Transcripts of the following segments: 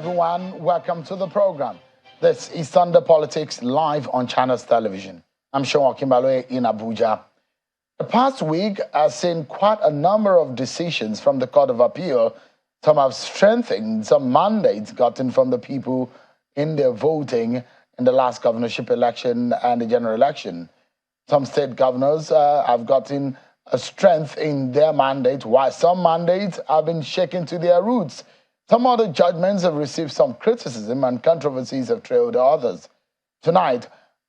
everyone. Welcome to the program. This is Sunday Politics live on Channels Television. I'm Sean Kimbaloe in Abuja. The past week has seen quite a number of decisions from the Court of Appeal. Some have strengthened some mandates gotten from the people in their voting in the last governorship election and the general election. Some state governors have gotten a strength in their mandate, while some mandates have been shaken to their roots. Some other judgments have received some criticism and controversies have trailed others. Tonight,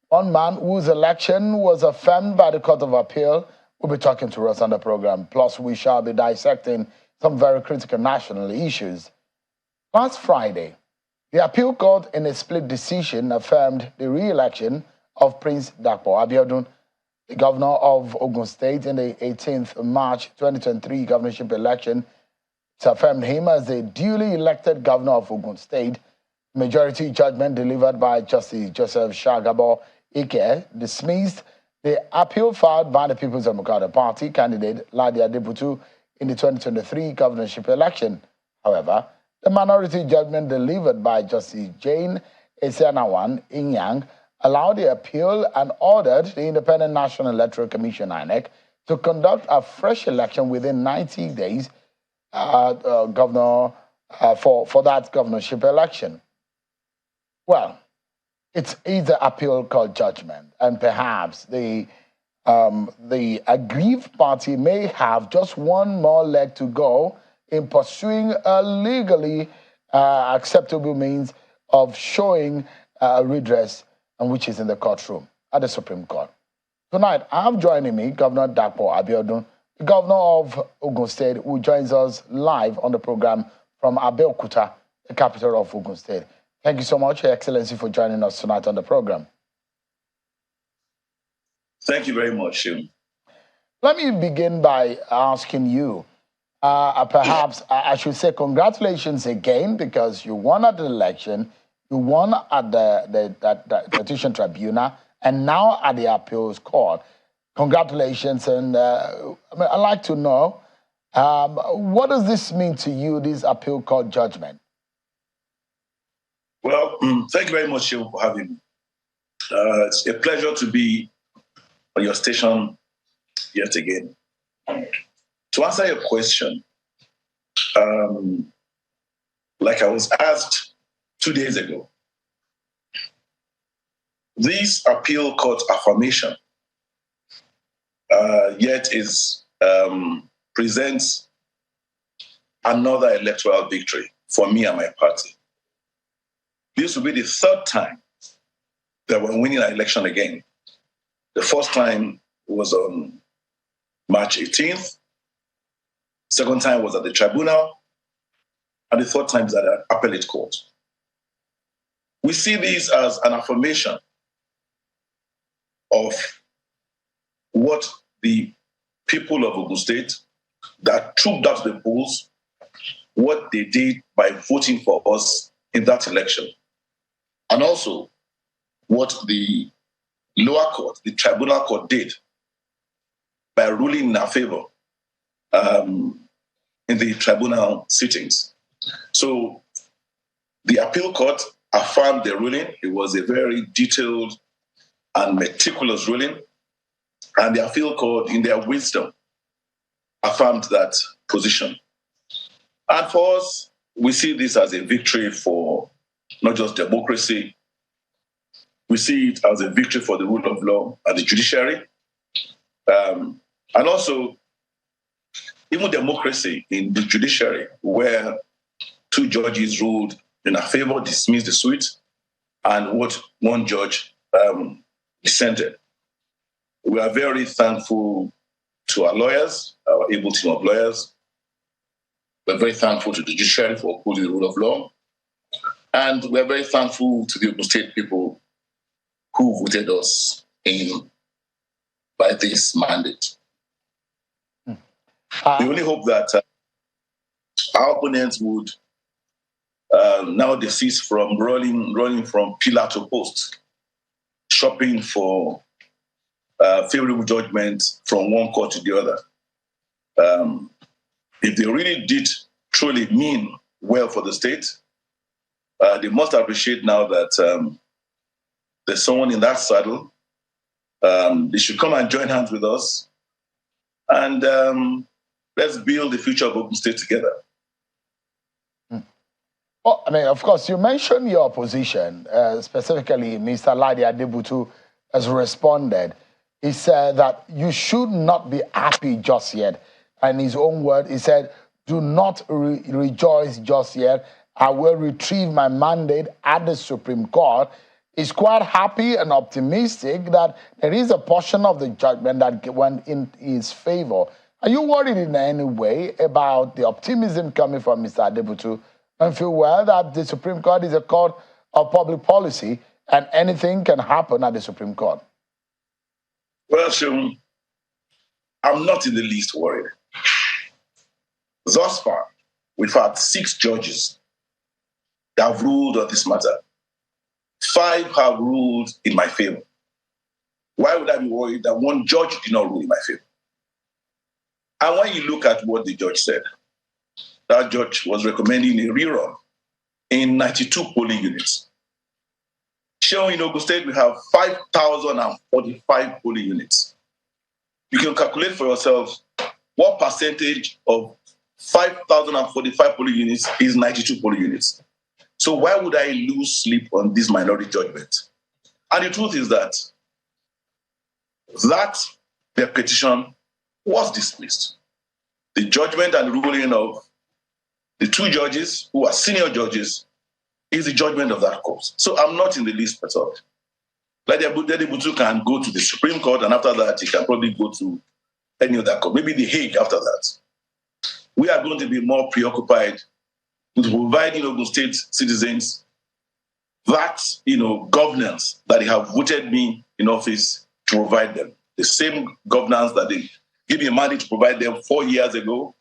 one man whose election was affirmed by the Court of Appeal will be talking to us on the program. Plus, we shall be dissecting some very critical national issues. Last Friday, the Appeal Court, in a split decision, affirmed the re-election of Prince Dapo Abiodun, the governor of Ogun State, in the 18th March 2023 governorship election. It affirmed him as the duly elected governor of Ogun State. Majority judgment delivered by Justice Joseph Shagabo Ike dismissed the appeal filed by the People's Democratic Party candidate Ladi Adebutu in the 2023 governorship election. However, the minority judgment delivered by Justice Jane Esianawan Inyang allowed the appeal and ordered the Independent National Electoral Commission (INEC) to conduct a fresh election within 90 days for that governorship election. Well, it's the appeal court judgment, and perhaps the aggrieved party may have just one more leg to go in pursuing a legally acceptable means of showing redress, and which is in the courtroom at the Supreme Court. Tonight, I'm joining me, Governor Dapo Abiodun, the governor of Ogun State, who joins us live on the program from Abeokuta, the capital of Ogun State. Thank you so much, Your Excellency, for joining us tonight on the program. Thank you very much, Shim. Let me begin by asking you, perhaps I should say congratulations again, because you won at the election, you won at the petition tribunal, and now at the appeals court. Congratulations, and I'd like to know, what does this mean to you, this appeal court judgment? Well, thank you very much, Shim, for having me. It's a pleasure to be on your station yet again. To answer your question, like I was asked 2 days ago, this appeal court affirmation yet presents another electoral victory for me and my party. This will be the third time that we're winning an election again. The first time was on March 18th. Second time was at the tribunal. And the third time is at the appellate court. We see this as an affirmation of what the people of Ogun State that trooped out to the polls, what they did by voting for us in that election. And also what the lower court, the tribunal court, did by ruling in our favor in the tribunal sittings. So the appeal court affirmed the ruling. It was a very detailed and meticulous ruling. And the appeal court, in their wisdom, affirmed that position. And for us, we see this as a victory for not just democracy. We see it as a victory for the rule of law and the judiciary. And also, even democracy in the judiciary, where two judges ruled in our favor, dismissed the suit, and what one judge dissented. We are very thankful to our lawyers, our able team of lawyers. We're very thankful to the judiciary for upholding the rule of law. And we're very thankful to the Ogun State people who voted us in by this mandate. We only hope that our opponents would now desist from rolling from pillar to post, shopping for favorable judgment from one court to the other. If they really did truly mean well for the state, They must appreciate now that there's someone in that saddle. They should come and join hands with us, and let's build the future of Ogun State together. Well, I mean, of course, you mentioned your opposition, specifically Mr. Ladi Adebutu has responded. He said that you should not be happy just yet. In his own word, he said, do not rejoice just yet. I will retrieve my mandate at the Supreme Court. He's quite happy and optimistic that there is a portion of the judgment that went in his favor. Are you worried in any way about the optimism coming from Mr. Adebutu and feel well that the Supreme Court is a court of public policy and anything can happen at the Supreme Court? Well, Shum, I'm not in the least worried. Thus far, we've had 6 judges that have ruled on this matter. 5 have ruled in my favor. Why would I be worried that one judge did not rule in my favor? And when you look at what the judge said, that judge was recommending a rerun in 92 polling units. Showing in Ogun State, we have 5,045 polling units. You can calculate for yourself what percentage of 5,045 polling units is 92 polling units. So why would I lose sleep on this minority judgment? And the truth is that their petition was dismissed. The judgment and ruling of the 2 judges, who are senior judges, is the judgment of that court. So I'm not in the least perturbed. Like Abiodun can go to the Supreme Court, and after that, he can probably go to any other court, maybe The Hague after that. We are going to be more preoccupied with providing Ogun State citizens that, governance that they have voted me in office to provide them. The same governance that they gave me a mandate to provide them 4 years ago,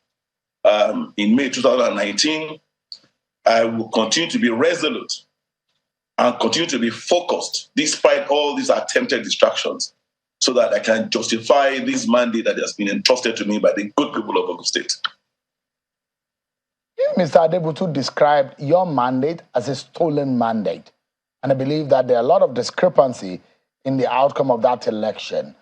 in May 2019. I will continue to be resolute and continue to be focused despite all these attempted distractions so that I can justify this mandate that has been entrusted to me by the good people of Ogun State. Mr. Adebutu described your mandate as a stolen mandate. And I believe that there are a lot of discrepancy in the outcome of that election.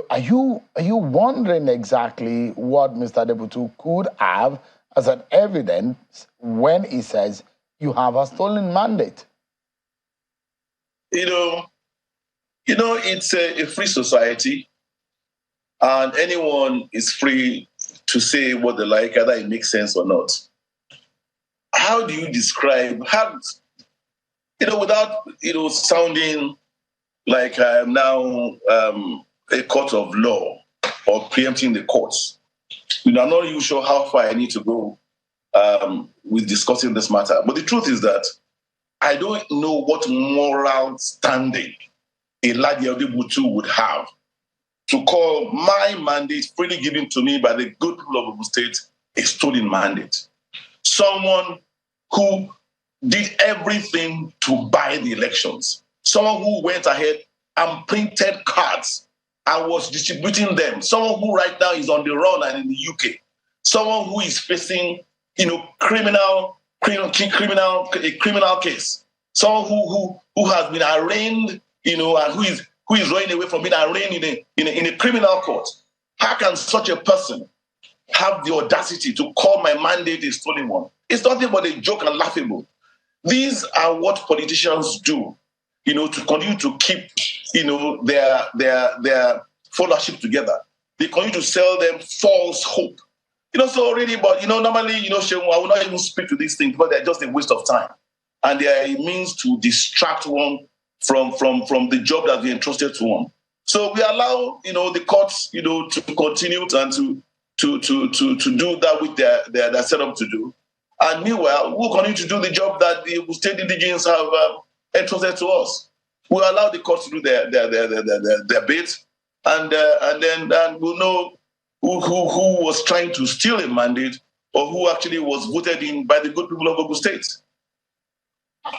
Are you wondering exactly what Mr. Adebutu could have as an evidence when he says you have a stolen mandate? It's a free society, and anyone is free to say what they like, either it makes sense or not. How do you describe, without, sounding like I am now a court of law or preempting the courts? I'm not even sure how far I need to go with discussing this matter. But the truth is that I don't know what moral standing a Ladi Adebutu would have to call my mandate freely given to me by the good people of Ogun State a stolen mandate. Someone who did everything to buy the elections. Someone who went ahead and printed cards and was distributing them. Someone who right now is on the run and in the UK. Someone who is facing, criminal case. Someone who has been arraigned, and who is running away from being arraigned in a criminal court. How can such a person have the audacity to call my mandate a stolen one? It's nothing but a joke and laughable. These are what politicians do, to continue to keep, their followership together. They continue to sell them false hope. So really, but, normally, Shehu, I will not even speak to these things because they're just a waste of time. And they are a means to distract one from the job that they entrusted to one. So we allow, the courts, to continue and to do that which they're set up to do. And meanwhile, we'll continue to do the job that the state indigenes have entrusted to us. We'll allow the courts to do their bit, and then we'll know who was trying to steal a mandate or who actually was voted in by the good people of Ogun State.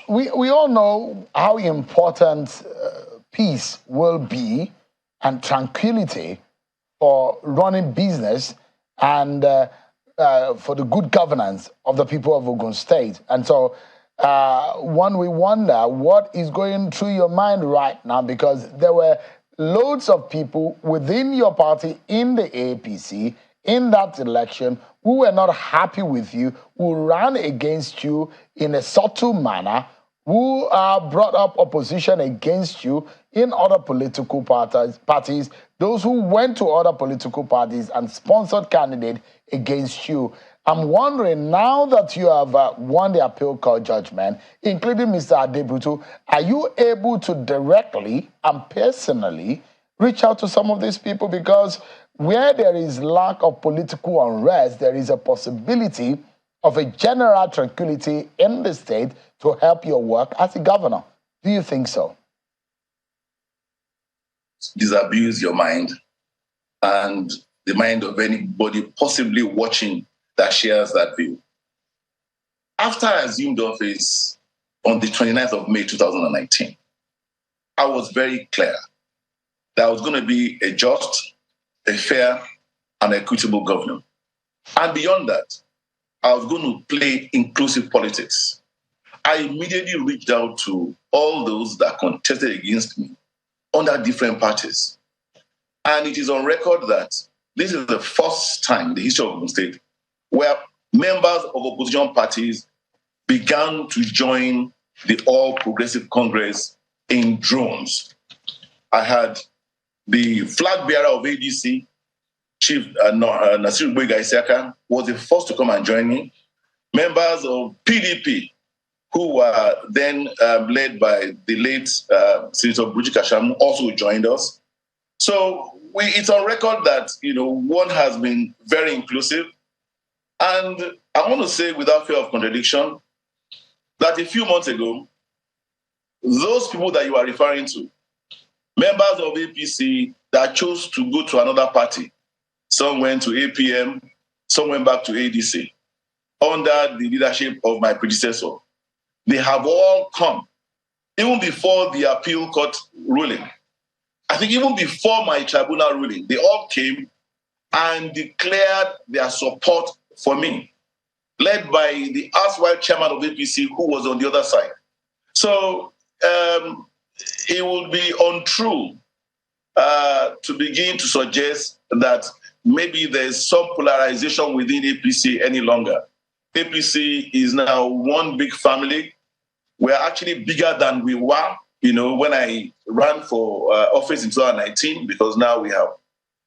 We all know how important peace will be and tranquility for running business and for the good governance of the people of Ogun State. And so when we wonder what is going through your mind right now, because there were loads of people within your party in the APC in that election who were not happy with you, who ran against you in a subtle manner, who brought up opposition against you in other political parties, those who went to other political parties and sponsored candidates against you. I'm wondering, now that you have won the appeal court judgment, including Mr. Adebutu, are you able to directly and personally reach out to some of these people? Because where there is lack of political unrest, there is a possibility of a general tranquility in the state to help your work as a governor. Do you think so? Disabuse your mind and the mind of anybody possibly watching that shares that view. After I assumed office on the 29th of May 2019, I was very clear that I was going to be a just, a fair, and equitable governor. And beyond that, I was going to play inclusive politics. I immediately reached out to all those that contested against me under different parties. And it is on record that this is the first time in the history of the state where members of opposition parties began to join the All Progressive Congress in drones. I had the flag bearer of ADC, Chief Nasiru Boyga Isiaka, was the first to come and join me. Members of PDP, who were then led by the late Senator Buji Kashamu, also joined us. So it's on record that one has been very inclusive. And I want to say, without fear of contradiction, that a few months ago, those people that you are referring to, members of APC that chose to go to another party, some went to APM, some went back to ADC, under the leadership of my predecessor, they have all come, even before the appeal court ruling. I think even before my tribunal ruling, they all came and declared their support for me, led by the erstwhile chairman of APC, who was on the other side. So it would be untrue to begin to suggest that maybe there's some polarization within APC any longer. APC is now one big family. We're actually bigger than we were, when I ran for office in 2019, because now we have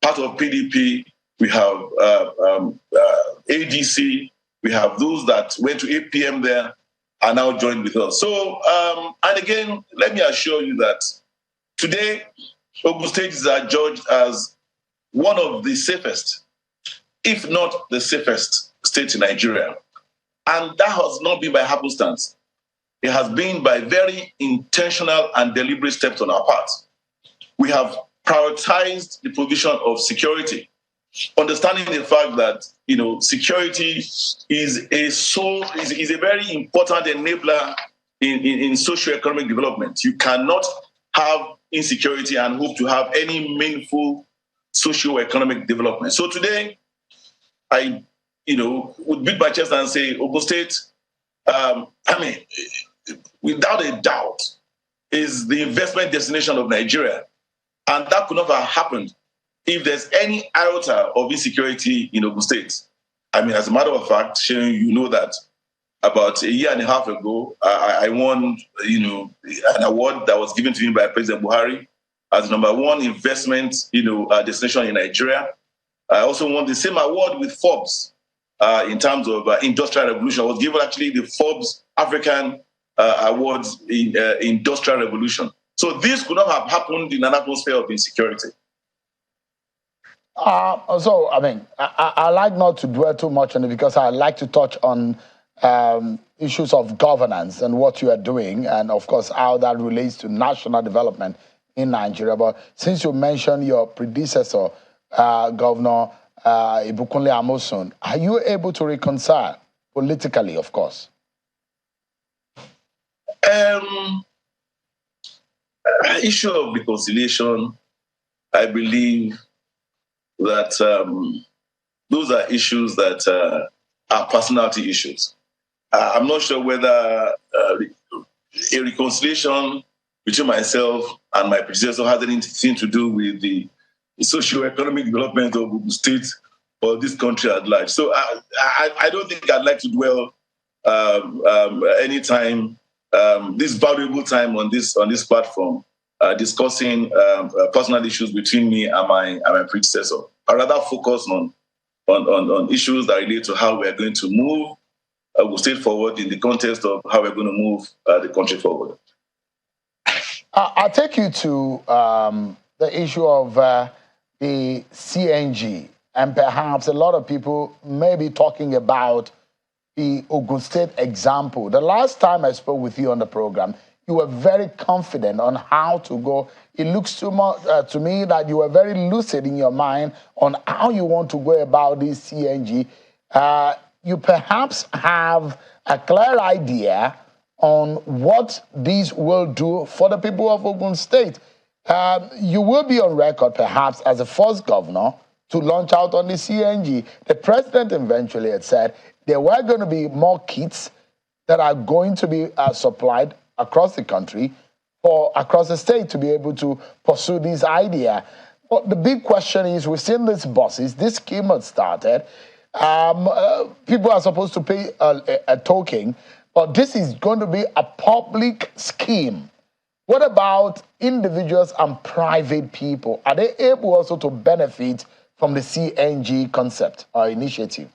part of PDP, we have ADC, we have those that went to APM there are now joined with us. So, and again, let me assure you that today, Ogun State is judged as one of the safest, if not the safest state in Nigeria. And that has not been by happenstance. It has been by very intentional and deliberate steps on our part. We have prioritized the provision of security, understanding the fact that security is a very important enabler in socio-economic development. You cannot have insecurity and hope to have any meaningful socio-economic development. So today, I would beat my chest and say, Ogun State, without a doubt, is the investment destination of Nigeria. And that could not have happened if there's any iota of insecurity in Ogun State. As a matter of fact, Shane, you know that about a year and a half ago, I won, an award that was given to me by President Buhari as number one investment, destination in Nigeria. I also won the same award with Forbes in terms of industrial revolution. I was given actually the Forbes African Awards in industrial revolution. So this could not have happened in an atmosphere of insecurity. I like not to dwell too much on it, because I like to touch on issues of governance and what you are doing, and of course how that relates to national development in Nigeria. But since you mentioned your predecessor, Governor Ibukunle Amosun, are you able to reconcile politically, of course? Issue of reconciliation, I believe that those are issues that are personality issues. I'm not sure whether a reconciliation between myself and my predecessor has anything to do with the socio-economic development of the state or this country at large. So I don't think I'd like to dwell anytime, this valuable time on this platform, discussing personal issues between me and my predecessor. I'd rather focus on issues that relate to how we're going to move the state forward in the context of how we're going to move the country forward. I'll take you to the issue of the CNG, and perhaps a lot of people may be talking about the Ogun State example. The last time I spoke with you on the program, you were very confident on how to go. It looks too much to me that you were very lucid in your mind on how you want to go about this CNG. You perhaps have a clear idea on what these will do for the people of Ogun State. You will be on record perhaps as the first governor to launch out on the CNG. The president eventually had said there were going to be more kits that are going to be supplied across the country or across the state to be able to pursue this idea. But the big question is, we've seen these buses, this scheme had started. People are supposed to pay a token, but this is going to be a public scheme. What about individuals and private people? Are they able also to benefit from the CNG concept or initiative?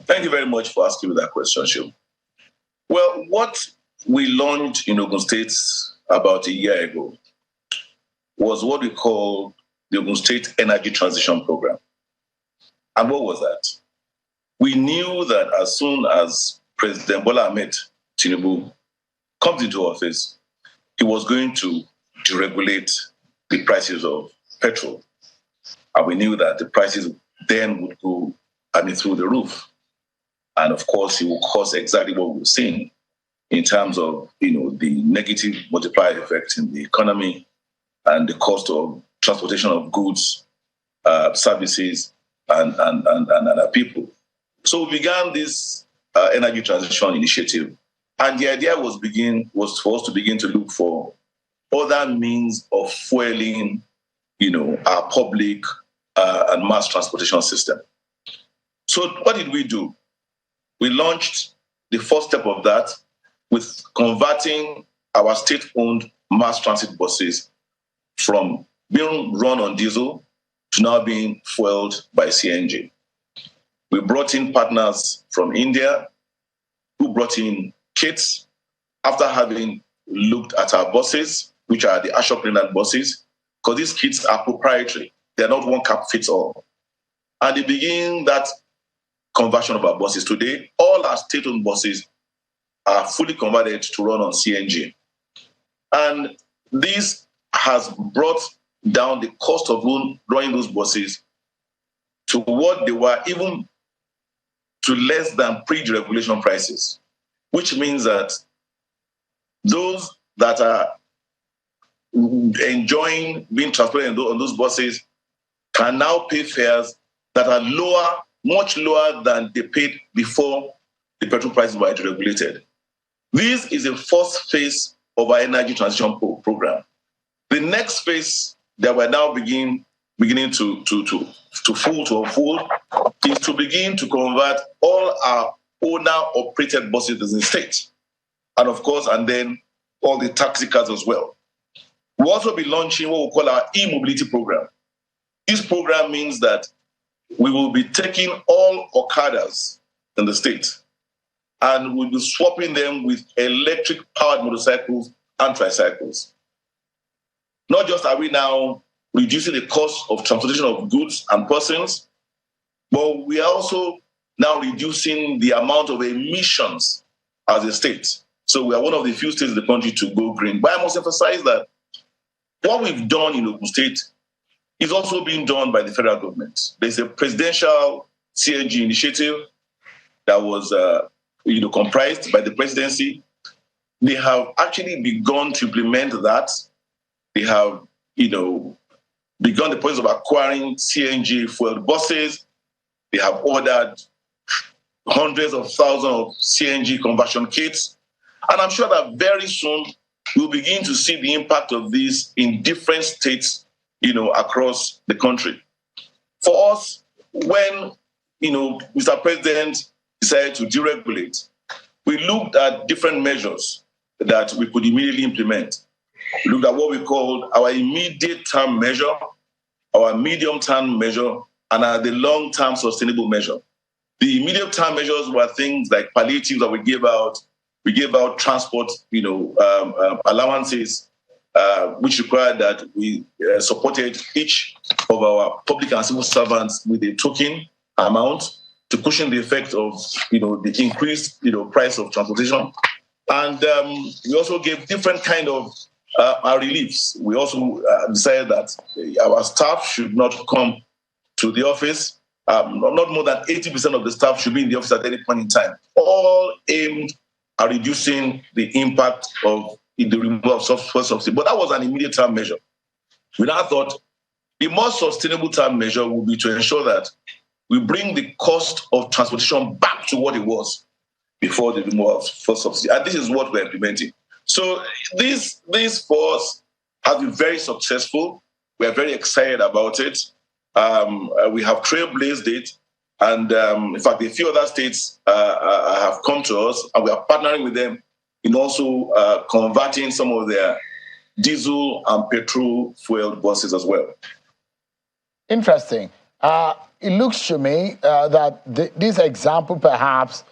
Thank you very much for asking me that question, Shil. Well, what we launched in Ogun State about a year ago was what we call the Ogun State Energy Transition Program. And what was that? We knew that as soon as President Bola Ahmed Tinubu comes into office, he was going to deregulate the prices of petrol. And we knew that the prices then would go, through the roof. And of course, it will cause exactly what we've seen in terms of, the negative multiplier effect in the economy and the cost of transportation of goods, services, and people. So we began this energy transition initiative, and the idea was for us to begin to look for other means of fueling, our public and mass transportation system. So what did we do? We launched the first step of that with converting our state-owned mass transit buses from being run on diesel to now being fueled by CNG. We brought in partners from India who brought in kits after having looked at our buses, which are the Ashok Leyland buses, because these kits are proprietary. They're not one cap fits all. And they begin that conversion of our buses. Today, all our state-owned buses are fully converted to run on CNG. And this has brought down the cost of running those buses to what they were, even to less than pre-deregulation prices, which means that those that are enjoying being transported on those buses can now pay fares that are lower, much lower than they paid before the petrol prices were deregulated. This is the first phase of our energy transition program. The next phase that we're now beginning to unfold is to begin to convert all our owner-operated buses in the state, and of course, and then all the taxi cars as well. We'll also be launching what we call our e-mobility program. This program means that we will be taking all Okadas in the state and we'll be swapping them with electric-powered motorcycles and tricycles. Not just are we now reducing the cost of transportation of goods and persons, but we are also now reducing the amount of emissions as a state. So we are one of the few states in the country to go green. But I must emphasize that what we've done in Ogun State is also being done by the federal government. There's a presidential CNG initiative that was comprised by the presidency. They have actually begun to implement that. They have begun the process of acquiring CNG fueled buses. They have ordered hundreds of thousands of CNG conversion kits. And I'm sure that very soon we'll begin to see the impact of this in different states, across the country. For us, when, Mr. President decided to deregulate, we looked at different measures that we could immediately implement. We looked at what we called our immediate term measure, our medium term measure, and the long term sustainable measure. The immediate term measures were things like palliatives that we gave out. We gave out transport, allowances, which required that we supported each of our public and civil servants with a token amount to cushion the effect of, the increased, price of transportation. And we also gave different kind of reliefs. We also decided that our staff should not come to the office. Not more than 80% of the staff should be in the office at any point in time, all aimed at reducing the impact of the removal of fuel subsidy. But that was an immediate term measure. We now thought the more sustainable term measure would be to ensure that we bring the cost of transportation back to what it was before the removal of fuel subsidy. And this is what we're implementing. So this for us has been very successful. We are very excited about it. We have trailblazed it. And in fact, a few other states have come to us, and we are partnering with them in also converting some of their diesel and petrol fueled buses as well. Interesting. It looks to me that this example, perhaps,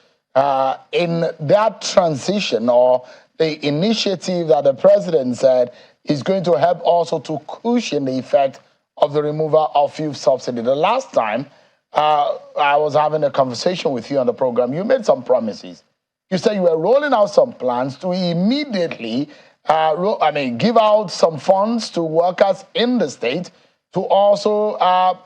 in that transition or the initiative that the president said is going to help also to cushion the effect of the removal of fuel subsidy. The last time I was having a conversation with you on the program, you made some promises. You said you were rolling out some plans to immediately give out some funds to workers in the state to also,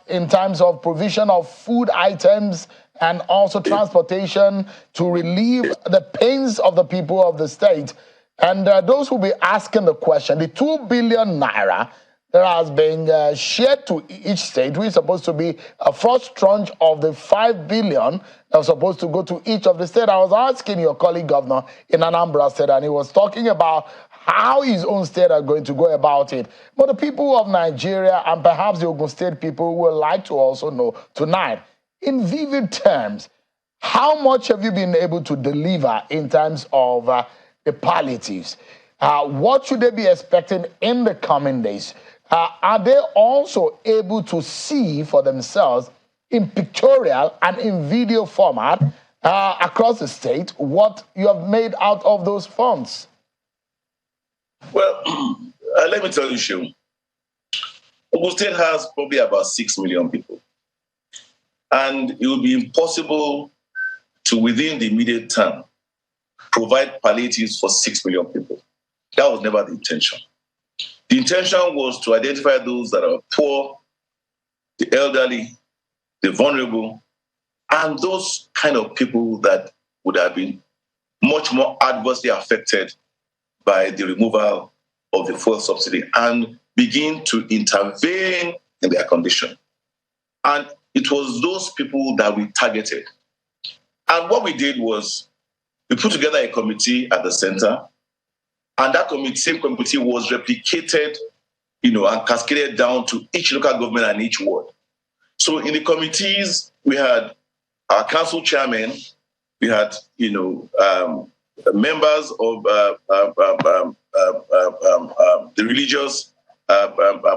in terms of provision of food items and also transportation to relieve the pains of the people of the state. And those who will be asking the question, the 2 billion naira that has been shared to each state, which is supposed to be a first tranche of the 5 billion that was supposed to go to each of the states. I was asking your colleague governor in Anambra State, and he was talking about how his own state are going to go about it. But the people of Nigeria and perhaps the Ogun State people would like to also know tonight, in vivid terms, how much have you been able to deliver in terms of the palliatives? What should they be expecting in the coming days? Are they also able to see for themselves in pictorial and in video format across the state what you have made out of those funds? Well, let me tell you, Shehu, Ogun State has probably about 6 million people. And it will be impossible to, within the immediate term, provide palliatives for 6 million people. That was never the intention. The intention was to identify those that are poor, the elderly, the vulnerable, and those kind of people that would have been much more adversely affected by the removal of the fuel subsidy and begin to intervene in their condition. And it was those people that we targeted. And what we did was we put together a committee at the center, and that same committee was replicated, and cascaded down to each local government and each ward. So in the committees, we had our council chairman, we had, members of the religious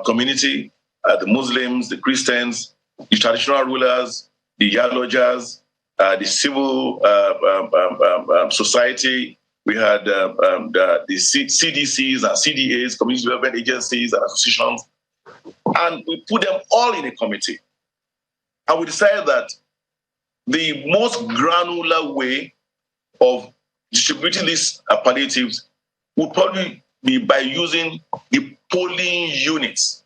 community, the Muslims, the Christians, the traditional rulers, the Yalojas, the civil society. We had the CDCs and CDAs, community development agencies and associations, and we put them all in a committee. And we decided that the most granular way of distributing these palliatives would probably be by using the polling units,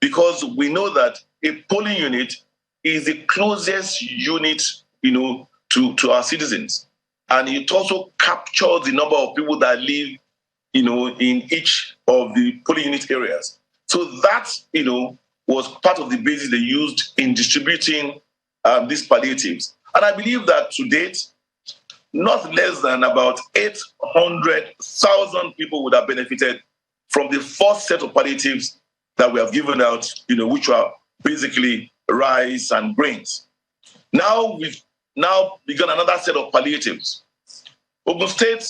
because we know that a polling unit is the closest unit, to our citizens. And it also captures the number of people that live, in each of the polling unit areas. So that, was part of the basis they used in distributing these palliatives. And I believe that to date, not less than about 800,000 people would have benefited from the first set of palliatives that we have given out, which are basically rice and grains. Now we've begun another set of palliatives. Ogun State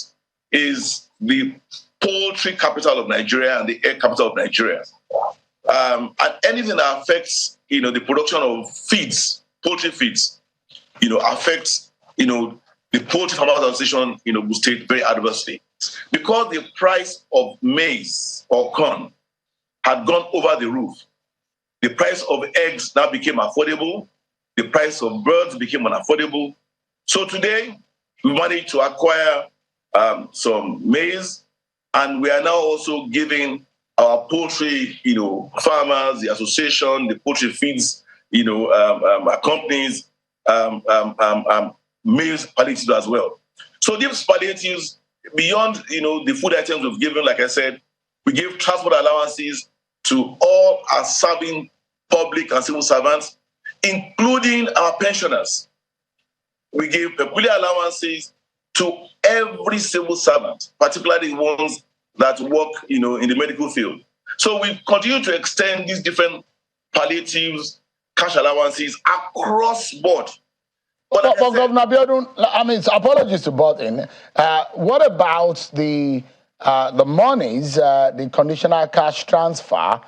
is the poultry capital of Nigeria and the egg capital of Nigeria. And anything that affects, the production of feeds, poultry feeds, affects, the Poultry Farmers Association in Ogun State very adversely. Because the price of maize or corn had gone over the roof, the price of eggs now became affordable, the price of birds became unaffordable. So today, we managed to acquire some maize, and we are now also giving our poultry, farmers, the association, the poultry feeds, companies, maize palliatives as well. So these palliatives, beyond the food items we've given, like I said, we give transport allowances to all our serving public and civil servants, including our pensioners. We give peculiar allowances to every civil servant, particularly ones that work, in the medical field. So we continue to extend these different palliatives, cash allowances across board. But Governor Abiodun, apologies to both in. What about the monies, the conditional cash transfer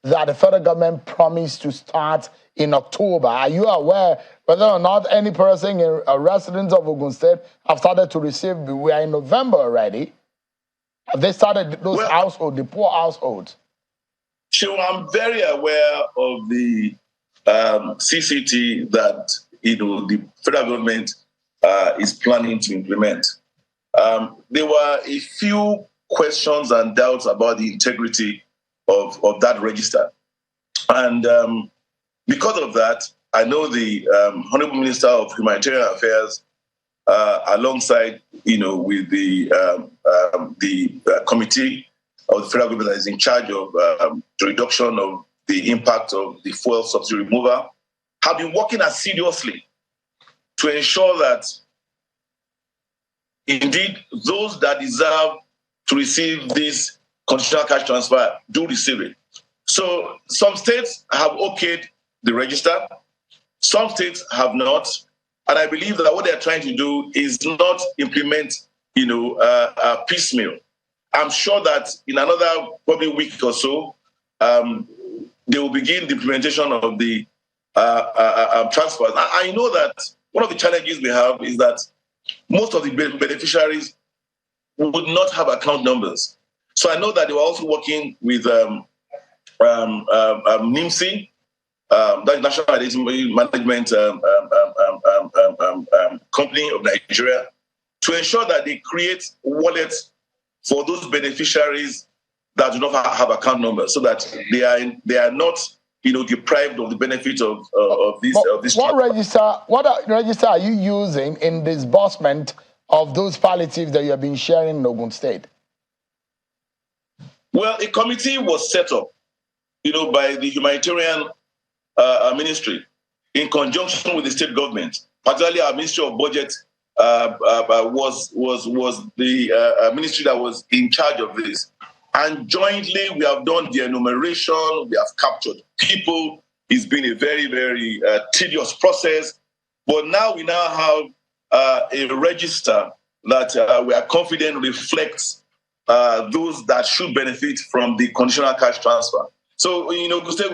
that the federal government promised to start in October? Are you aware whether or not any person, a resident of Ogun State, have started to receive? We are in November already. Have they started those households, the poor households? Sure, I'm very aware of the CCT that the federal government is planning to implement. There were a few questions and doubts about the integrity of that register. And because of that, I know the Honorable Minister of Humanitarian Affairs, alongside, with the committee of the federal government that is in charge of the reduction of the impact of the fuel subsidy removal, have been working assiduously to ensure that indeed those that deserve to receive this conditional cash transfer do receive it. So some states have okayed the register, some states have not, and I believe that what they're trying to do is not implement, piecemeal. I'm sure that in another probably week or so, they will begin the implementation of the transfers. I know that one of the challenges we have is that most of the beneficiaries would not have account numbers. So I know that they were also working with NIMSI, that National Identity Management Company of Nigeria, to ensure that they create wallets for those beneficiaries that do not have account numbers, so that they are not deprived of the benefit of this. What register are you using in disbursement of those palliatives that you have been sharing in Ogun State? Well, a committee was set up, by the humanitarian ministry in conjunction with the state government. Particularly, our Ministry of Budget was the ministry that was in charge of this. And jointly, we have done the enumeration, we have captured people. It's been a very, very tedious process. But now we have a register that we are confident reflects those that should benefit from the conditional cash transfer. So, we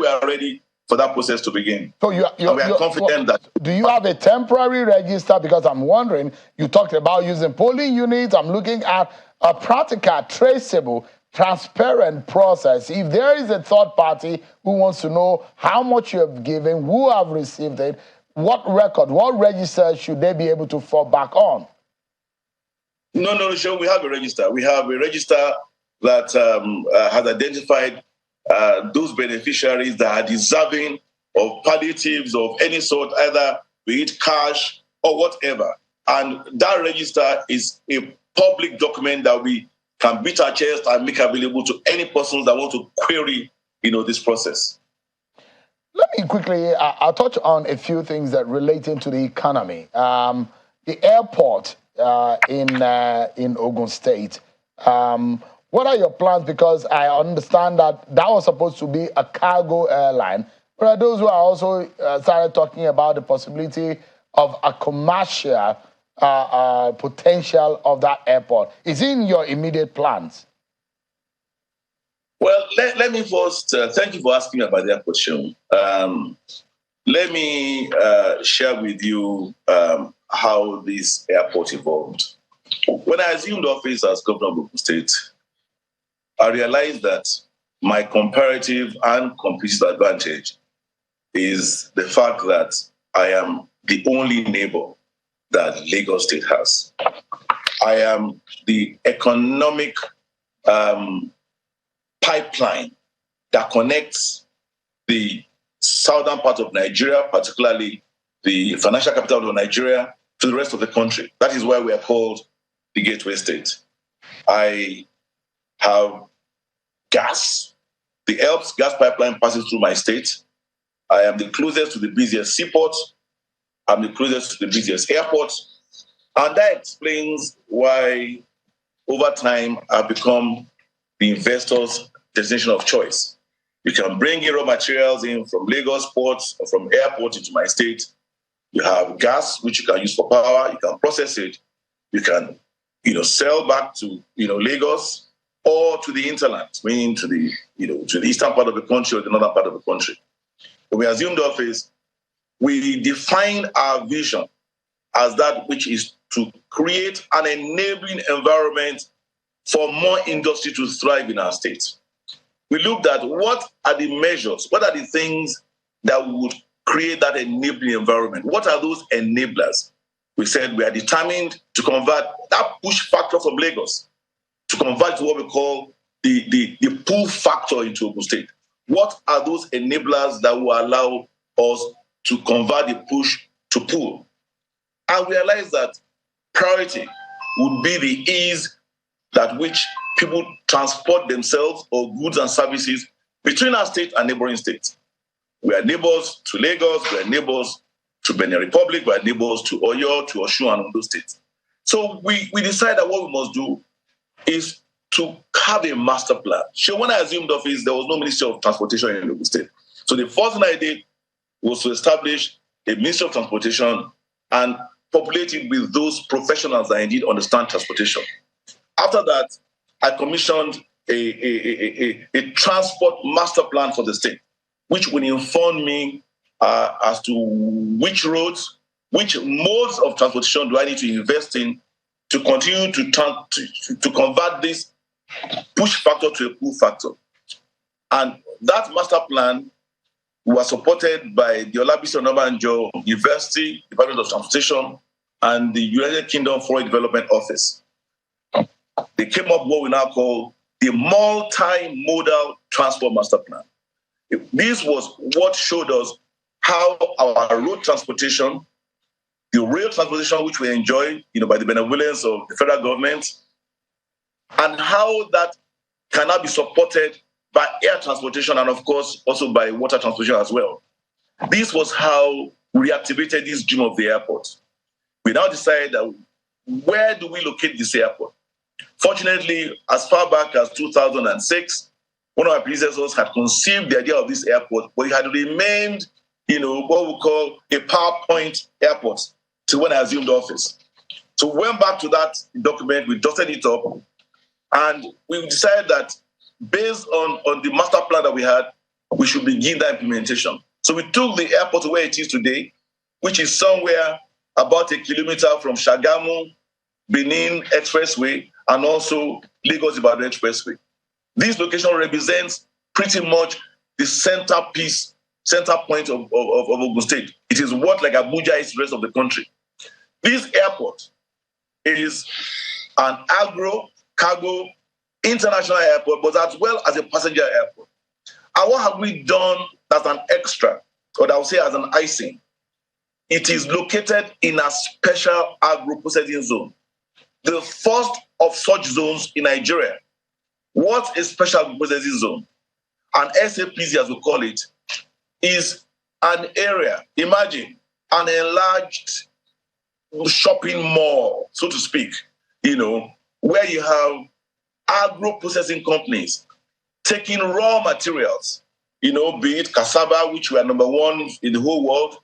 are ready for that process to begin. So we are confident that. Do you have a temporary register? Because I'm wondering, you talked about using polling units. I'm looking at a practical, traceable, transparent process. If there is a third party who wants to know how much you have given, who have received it, what record, what register should they be able to fall back on? No, sure. We have a register. We have a register that has identified those beneficiaries that are deserving of palliatives of any sort, either be it cash or whatever. And that register is a public document that we can beat our chest and make available to any persons that want to query, this process. Let me quickly, I'll touch on a few things that relating to the economy. The airport in Ogun State. What are your plans? Because I understand that was supposed to be a cargo airline. But are those who are also started talking about the possibility of a commercial potential of that airport? Is it in your immediate plans? Well, let me first thank you for asking me about that question. Let me share with you how this airport evolved. When I assumed office as governor of Ogun State, I realized that my comparative and competitive advantage is the fact that I am the only neighbor that Lagos State has. I am the economic pipeline that connects the southern part of Nigeria, particularly the financial capital of Nigeria, to the rest of the country. That is why we are called the Gateway State. I have gas. The Elbs gas pipeline passes through my state. I am the closest to the busiest seaport. I'm the closest to the busiest airport. And that explains why, over time, I've become the investor's destination of choice. You can bring in raw materials in from Lagos ports or from airport into my state. You have gas, which you can use for power. You can process it. You can, sell back to, Lagos or to the hinterland, meaning to the eastern part of the country or the northern part of the country. When we assumed office, we defined our vision as that which is to create an enabling environment for more industry to thrive in our state. We looked at what are the measures, what are the things that would create that enabling environment? What are those enablers? We said we are determined to convert that push factor from Lagos, to convert to what we call the pull factor into Ogun State. What are those enablers that will allow us to convert the push to pull? And we realized that priority would be the ease that which people transport themselves or goods and services between our state and neighboring states. We are neighbors to Lagos, we are neighbors to Benin Republic, we are neighbors to Oyo, to Osun, and Ondo states. So we decided that what we must do is to have a master plan. So when I assumed office, there was no Ministry of Transportation in Ogun State. So the first thing I did was to establish a Ministry of Transportation and populate it with those professionals that indeed understand transportation. After that, I commissioned a transport master plan for the state, which will inform me as to which roads, which modes of transportation do I need to invest in to continue to convert this push factor to a pull factor. And that master plan was supported by the Olabisi Onabanjo University, Department of Transportation, and the United Kingdom Foreign Development Office. They came up with what we now call the multimodal transport master plan. This was what showed us how our road transportation, the rail transportation which we enjoy, by the benevolence of the federal government, and how that can now be supported by air transportation and, of course, also by water transportation as well. This was how we reactivated this dream of the airport. We now decided that where do we locate this airport? Fortunately, as far back as 2006, one of our predecessors had conceived the idea of this airport, but it had remained, what we call a PowerPoint airport till when I assumed office. So we went back to that document, we dusted it up, and we decided that based on the master plan that we had, we should begin that implementation. So we took the airport to where it is today, which is somewhere about 1 kilometer from Shagamu, Benin Expressway, and also Lagos-Ibadan Expressway. This location represents pretty much the center point of Ogun State. It is what like Abuja is the rest of the country. This airport is an agro, cargo, international airport, but as well as a passenger airport. And what have we done as an extra, or I would say as an icing? It is located in a special agro processing zone, the first of such zones in Nigeria. What is special processing zone? An SAPZ, as we call it, is an area, imagine, an enlarged shopping mall, so to speak, where you have agro-processing companies taking raw materials, be it cassava, which we are number one in the whole world,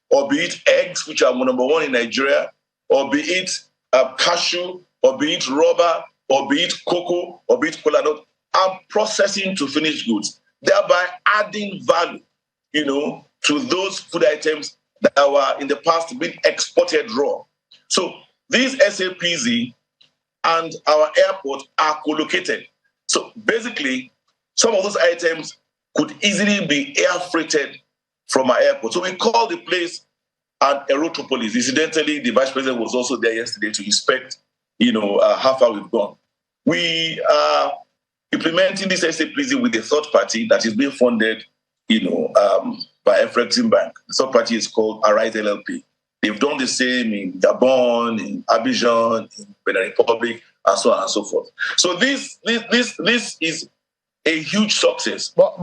or be it eggs, which are number one in Nigeria, or be it cashew, or be it rubber, or be it cocoa, or be it cola nut, and processing to finished goods, thereby adding value, to those food items that were in the past being exported raw. So these SAPZ and our airport are co-located. So basically, some of those items could easily be air freighted from our airport. So we call the place an aerotropolis. Incidentally, the vice president was also there yesterday to inspect, how far we've gone. We are implementing this SAPZ with a third party that is being funded, by Afrexim Bank. The third party is called Arise LLP. They've done the same in Gabon, in Abidjan, in Benin Republic, and so on and so forth. So this is a huge success. But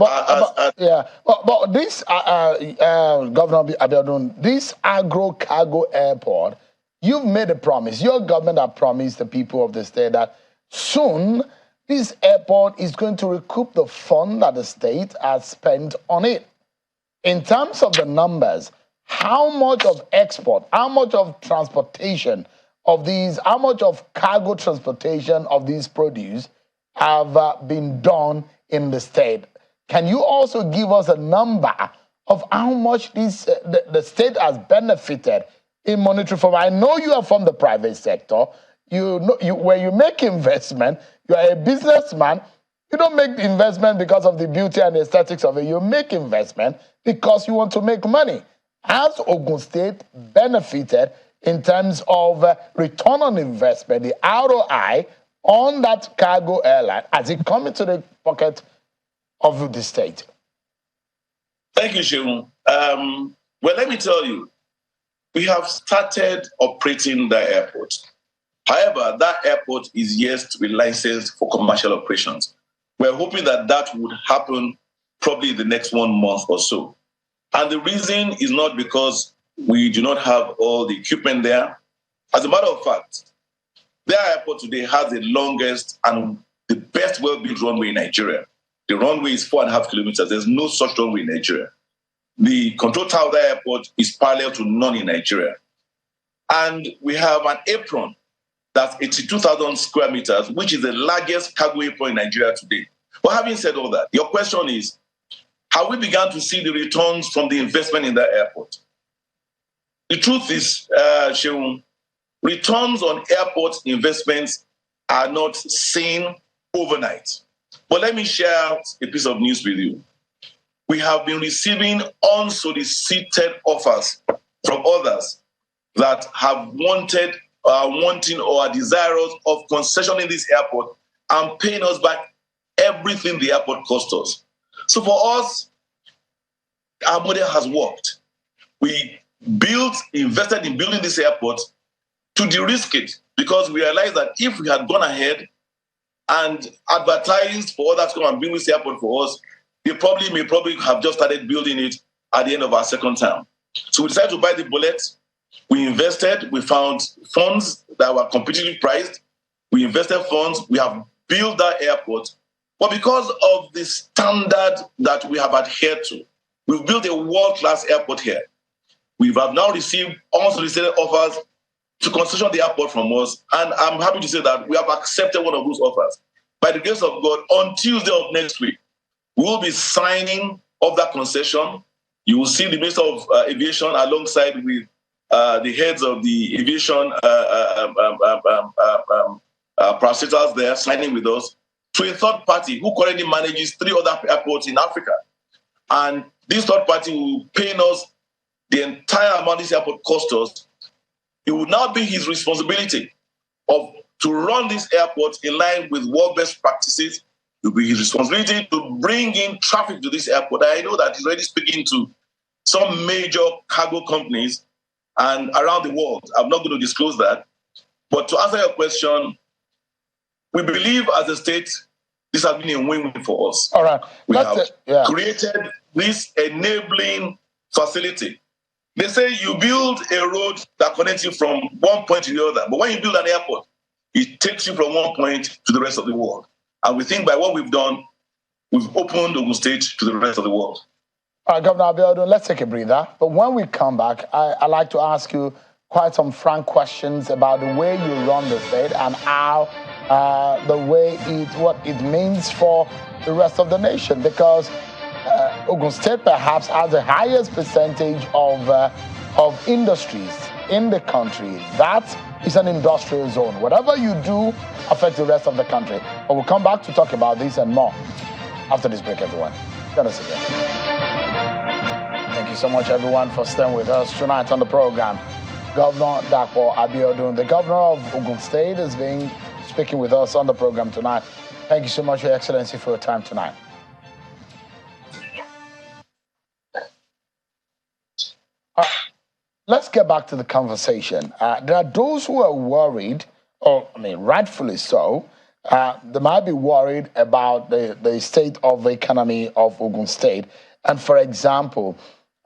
this, Governor Abiodun, this agro-cargo airport, you've made a promise. Your government has promised the people of the state that soon this airport is going to recoup the fund that the state has spent on it. In terms of the numbers, how much of export, how much of transportation of these, how much of cargo transportation of these produce have been done in the state? Can you also give us a number of how much this the state has benefited in monetary form? I know you are from the private sector. When you make investment, you are a businessman. You don't make the investment because of the beauty and aesthetics of it. You make investment because you want to make money. Has Ogun State benefited in terms of return on investment, the ROI on that cargo airline, as it come into the pocket of the state? Thank you, Shehu. Well, let me tell you, we have started operating the airport. However, that airport is yet to be licensed for commercial operations. We're hoping that would happen probably in the next 1 month or so. And the reason is not because we do not have all the equipment there. As a matter of fact, their airport today has the longest and the best well-built runway in Nigeria. The runway is 4.5 kilometers. There's no such runway in Nigeria. The control tower of the airport is parallel to none in Nigeria. And we have an apron that's 82,000 square meters, which is the largest cargo apron in Nigeria today. But having said all that, your question is, have we begun to see the returns from the investment in that airport? The truth is, Sheung, returns on airport investments are not seen overnight. But let me share a piece of news with you. We have been receiving unsolicited offers from others that have wanting or are desirous of concessioning this airport and paying us back everything the airport cost us. So for us, our model has worked. We invested in building this airport to de-risk it, because we realized that if we had gone ahead and advertised for others to come and build this airport for us, they may probably have just started building it at the end of our second term. So we decided to buy the bullet. We invested. We found funds that were competitively priced. We invested funds. We have built that airport. But because of the standard that we have adhered to, we've built a world-class airport here. We have now received unsolicited offers to concession the airport from us. And I'm happy to say that we have accepted one of those offers. By the grace of God, on Tuesday of next week, we will be signing off that concession. You will see the Minister of Aviation alongside with the heads of the aviation parastatals there signing with us to a third party who currently manages 3 other airports in Africa. And this third party will pay us the entire amount this airport cost us. It will now be his responsibility to run this airport in line with world best practices. It will be his responsibility to bring in traffic to this airport. I know that he's already speaking to some major cargo companies and around the world. I'm not going to disclose that. But to answer your question, we believe as a state, this has been a win-win for us. All right. We have created this enabling facility They say you build a road that connects you from one point to the other. But when you build an airport, it takes you from one point to the rest of the world. And we think by what we've done, we've opened Ogun State to the rest of the world. All right, Governor Abiodun, let's take a breather. But when we come back, I'd like to ask you quite some frank questions about the way you run the state and how what it means for the rest of the nation. Because Ogun State perhaps has the highest percentage of industries in the country. That is an industrial zone. Whatever you do affects the rest of the country. But we'll come back to talk about this and more after this break, everyone. Join us again. Thank you so much, everyone, for staying with us tonight on the program. Governor Dapo Abiodun, the governor of Ogun State, is speaking with us on the program tonight. Thank you so much, Your Excellency, for your time tonight. Let's get back to the conversation. There are those who are worried, rightfully so. They might be worried about the state of the economy of Ogun State. And for example,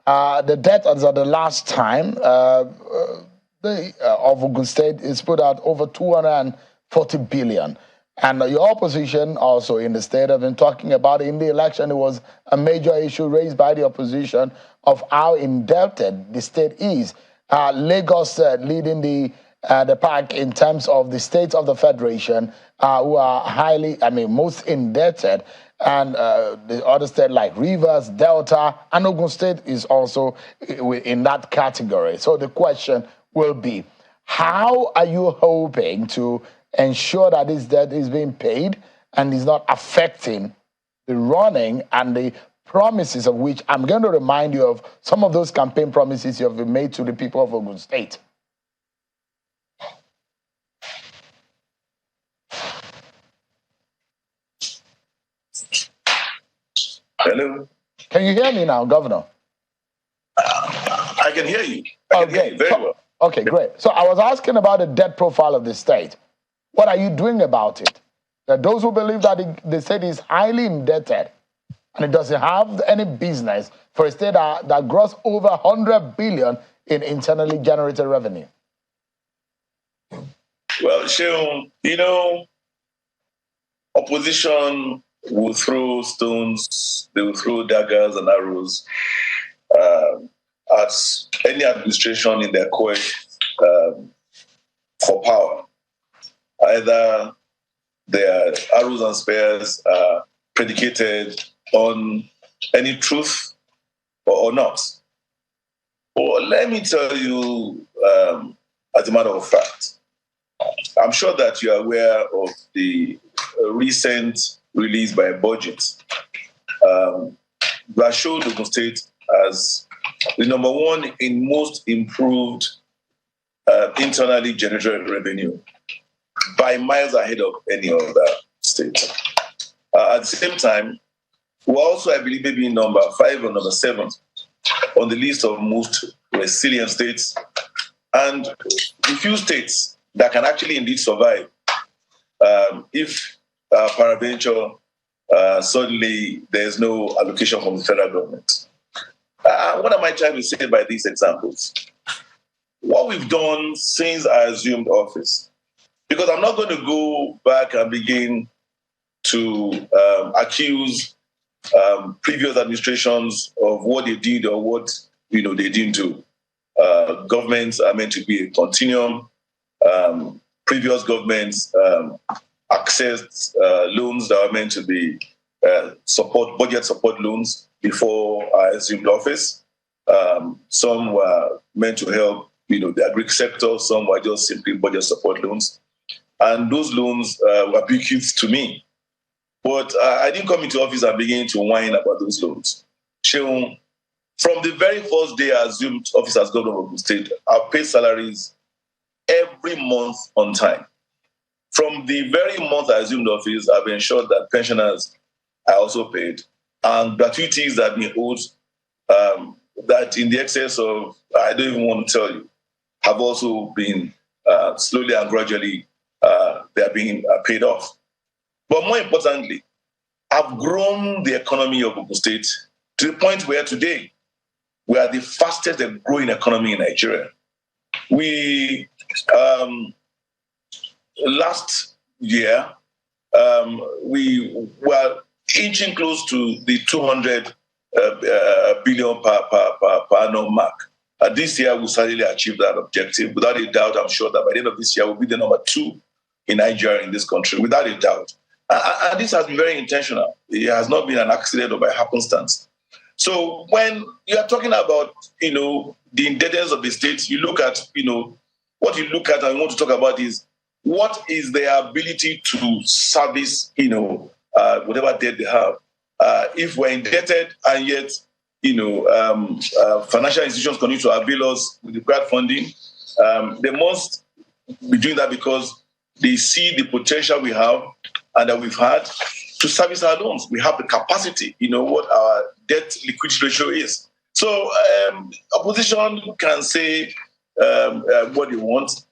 the debt as at the last time of Ogun State is put at over 240 billion. And your opposition also in the state have been talking about it. In the election, it was a major issue raised by the opposition of how indebted the state is. Lagos leading the pack in terms of the states of the federation who are most indebted. And the other states like Rivers, Delta, and Ogun State is also in that category. So the question will be, how are you hoping to ensure that this debt is being paid and is not affecting the running and the promises of which I'm going to remind you of some of those campaign promises you have made to the people of Ogun State? Hello? Can you hear me now, Governor? I can hear you. I can hear you very well. Okay, great. So I was asking about the debt profile of the state. What are you doing about it? There are those who believe that the state is highly indebted and it doesn't have any business for a state that gross over 100 billion in internally generated revenue. Well, Sheon, opposition will throw stones, they will throw daggers and arrows at any administration in their quest for power. Either their arrows and spears are predicated on any truth or not. Or let me tell you, as a matter of fact, I'm sure that you are aware of the recent release by a budget that showed Ogun State as the number one in most improved internally generated revenue, by miles ahead of any other state. At the same time, we're also, I believe, maybe number 5 or number 7 on the list of most resilient states, and the few states that can actually indeed survive if peradventure suddenly there's no allocation from the federal government. What am I trying to say by these examples? What we've done since I assumed office, because I'm not going to go back and begin to accuse previous administrations of what they did or what they didn't do. Governments are meant to be a continuum. Previous governments accessed loans that are meant to be budget support loans before I assumed office. Some were meant to help the agri sector. Some were just simply budget support loans. And those loans were bequeathed to me. But I didn't come into office and begin to whine about those loans. From the very first day I assumed office as governor of Ogun State, I've paid salaries every month on time. From the very month I assumed office, I've ensured that pensioners are also paid, and gratuities that have been owed that in the excess of, I don't even want to tell you, have also been slowly and gradually they are being paid off. But more importantly, I've grown the economy of Ogun State to the point where today we are the fastest growing economy in Nigeria. We last year we were inching close to the 200 billion per annum mark. This year we'll certainly achieve that objective. Without a doubt, I'm sure that by the end of this year we'll be the number 2 in Nigeria, in this country, without a doubt. And this has been very intentional. It has not been an accident or by happenstance. So when you are talking about, the indebtedness of the state, you look at, what you look at and you want to talk about is what is their ability to service, whatever debt they have. If we're indebted and yet, financial institutions continue to avail us with required funding, they must be doing that because they see the potential we have and that we've had to service our loans. We have the capacity, what our debt liquidity ratio is. So opposition can say what they want.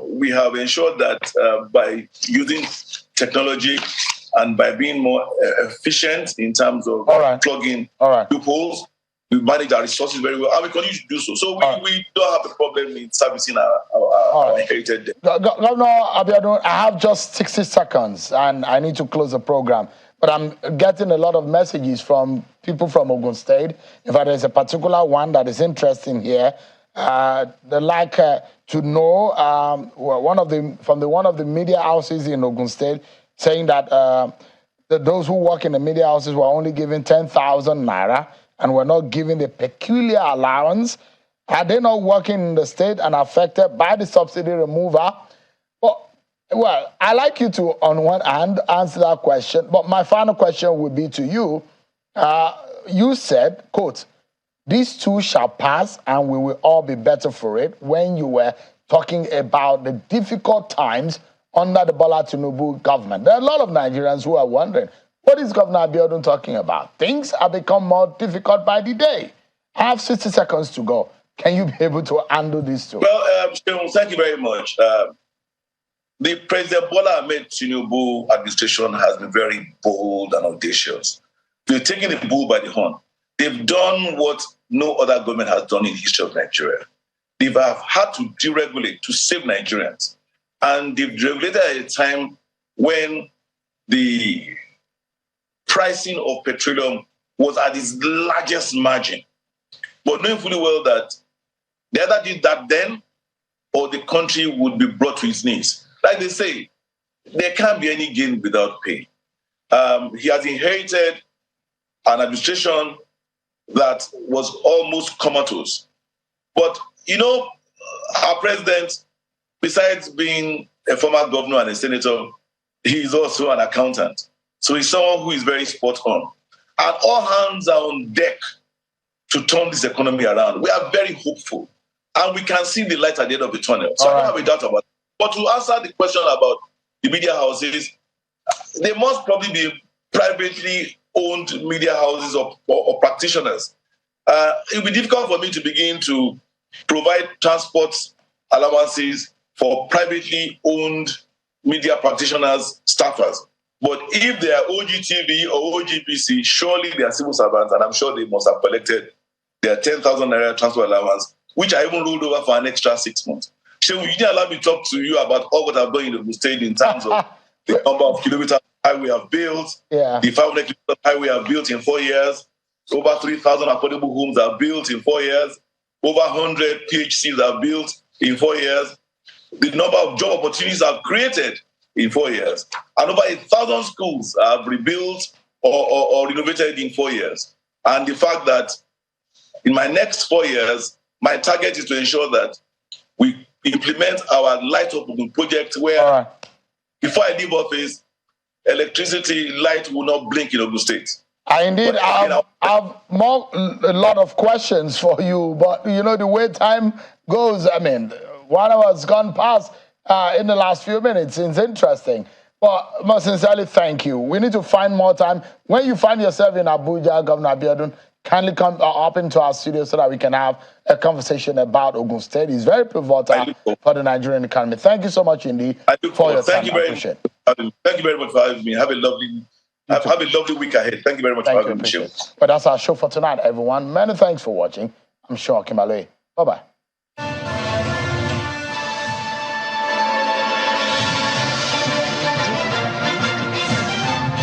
We have ensured that by using technology and by being more efficient in terms of plugging loopholes, we manage our resources very well, and we continue to do so. So we don't have a problem in servicing our inherited debt. Governor Abiodun, I have just 60 seconds, and I need to close the program. But I'm getting a lot of messages from people from Ogun State. In fact, there's a particular one that is interesting here. They'd like to know one of the media houses in Ogun State saying that those who work in the media houses were only given 10,000 naira and were not given the peculiar allowance. Are they not working in the state and affected by the subsidy removal? Well, I like you to, on one hand, answer that question. But my final question would be to you. You said, quote, "These too shall pass and we will all be better for it," when you were talking about the difficult times under the Bola Tinubu government. There are a lot of Nigerians who are wondering, what is Governor Abiodun talking about? Things have become more difficult by the day. I have 60 seconds to go. Can you be able to handle this too? Well, thank you very much. The President Bola Ahmed Tinubu administration has been very bold and audacious. They've taken the bull by the horn. They've done what no other government has done in the history of Nigeria. They've had to deregulate to save Nigerians. And they've deregulated at a time when the pricing of petroleum was at its largest margin. But knowing fully well that they either did that then or the country would be brought to its knees. Like they say, there can't be any gain without pain. He has inherited an administration that was almost comatose. But, our president, besides being a former governor and a senator, he is also an accountant. So he's someone who is very spot on. And all hands are on deck to turn this economy around. We are very hopeful. And we can see the light at the end of the tunnel. So I don't have a doubt about it. But to answer the question about the media houses, they must probably be privately owned media houses or practitioners. It will be difficult for me to begin to provide transport allowances for privately owned media practitioners, staffers. But if they are OGTV or OGPC, surely they are civil servants, and I'm sure they must have collected their 10,000 naira transport allowance, which I even rolled over for an extra 6 months. So you didn't allow me to talk to you about all what I've done in the state in terms of the number of kilometers highway have built, the 500 kilometers highway have built in 4 years, over 3,000 affordable homes are built in 4 years, over 100 PHCs are built in 4 years, the number of job opportunities are created in 4 years, and over 1,000 schools are rebuilt or renovated in 4 years. And the fact that in my next 4 years, my target is to ensure that we implement our Light Up project where before I leave office, electricity light will not blink in Ogun State. I have a lot of questions for you, but the way time goes, 1 hour has gone past in the last few minutes. It's interesting. But most sincerely, thank you. We need to find more time. When you find yourself in Abuja, Governor Abiodun, kindly come up into our studio so that we can have a conversation about Ogun State. It's very pivotal for the Nigerian economy. Thank you so much indeed for your time. Thank you very much for having me. Have a lovely Have a lovely week ahead. Thank you very much for having me. But that's our show for tonight, everyone. Many thanks for watching. I'm sure Kimbaloe. Bye-bye.